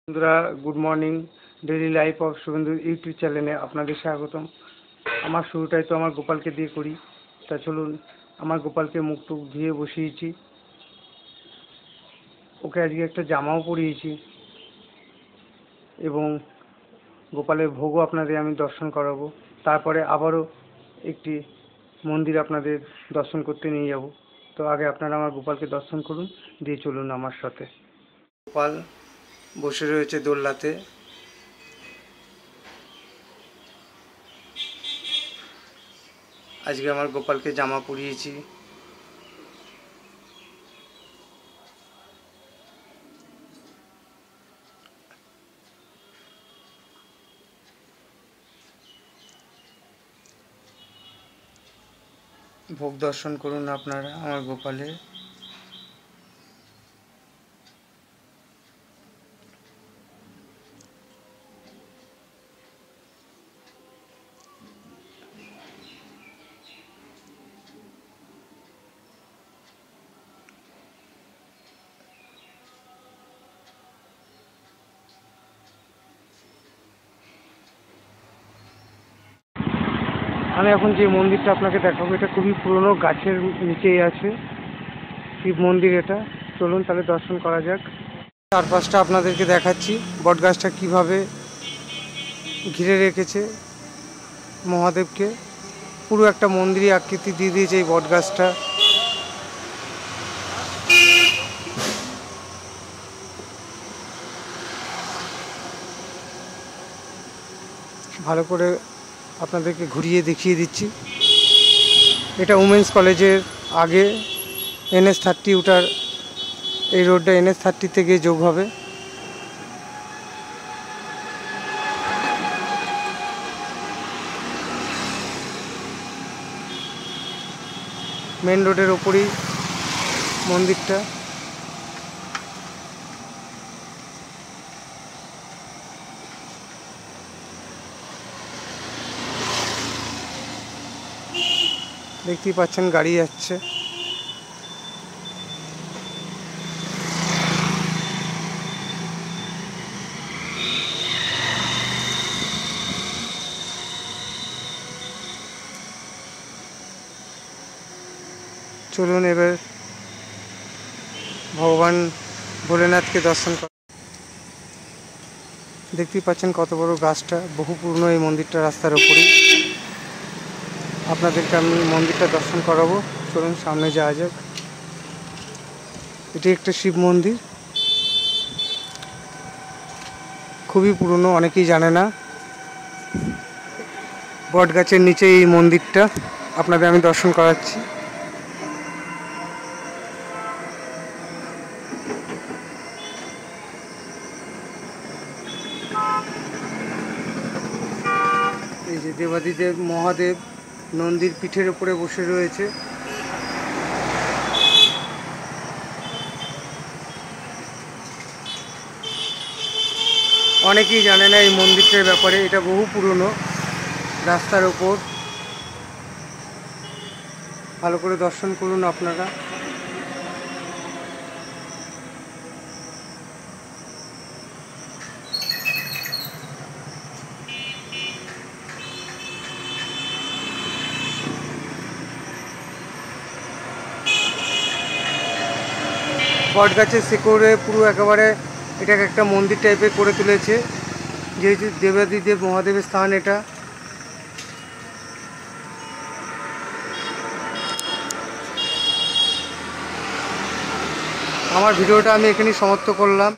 বন্ধুরা, good morning. Daily life of Suvendu YouTube চ্যানেলে আপনাদের স্বাগতম। আমার শুরুটাই তো আমার গোপালকে দিয়ে করি। তা চলুন, আমার গোপালকে মুখ টুক ধুয়ে বসিয়েছি, ওকে আজকে একটা জামাও পরিয়েছি এবং গোপালের ভোগও আপনাদের আমি দর্শন করাবো। তারপরে আবারও একটি মন্দির আপনাদের দর্শন করতে নিয়ে যাব। তো আগে আপনারা আমার গোপালকে দর্শন করুন, দিয়ে চলুন আমার সাথে। গোপাল বসে রয়েছে দোলনাতে। আজকে আমার গোপালকে জামা পরিয়েছি। ভোগ দর্শন করুন আপনারা আমার গোপালের। আমি এখন যে মন্দিরটা আপনাকে দেখাবো, এটা খুবই পুরনো, গাছের নিচেই আছে শিব মন্দির এটা। চলুন তাহলে দর্শন করা যাক। চারপাশটা আপনাদেরকে দেখাচ্ছি, বট গাছটা কীভাবে ঘিরে রেখেছে মহাদেবকে। পুরো একটা মন্দিরই আকৃতি দিয়ে দিয়েছে এই বট গাছটা। ভালো করে আপনাদেরকে ঘুরিয়ে দেখিয়ে দিচ্ছি। এটা উমেন্স কলেজের আগে NH30 ওটার, এই রোডটা NH30 থেকে যোগ হবে। মেন রোডের ওপরই মন্দিরটা। দেখতেই পাচ্ছেন গাড়ি যাচ্ছে। চলুন এবার ভগবান ভোলেনাথকে দর্শন কর। দেখতেই পাচ্ছেন কত বড় গাছটা, বহু পুরনো এই মন্দিরটা রাস্তার ওপরেই। আপনাদেরকে আমি মন্দিরটা দর্শন করাবো। চলুন সামনে যাওয়া যাক। এটি একটা শিব মন্দির, খুবই পুরনো, অনেকেই জানে না। বট গাছের নিচে এই মন্দিরটা আপনাদের আমি দর্শন করাচ্ছি। এই যে দেবাদিদেব মহাদেব নন্দীর পিঠের উপরে বসে রয়েছে। অনেকেই জানে না এই মন্দিরটার ব্যাপারে। এটা বহু পুরনো, রাস্তার ওপর। ভালো করে দর্শন করুন আপনারা। বট গাছের শিকড়ে পুরো একেবারে এটাকে একটা মন্দির টাইপের করে তুলেছে, যেহেতু দেবাদিদেব মহাদেবের স্থান এটা। আমার ভিডিওটা আমি এখানেই সমাপ্ত করলাম।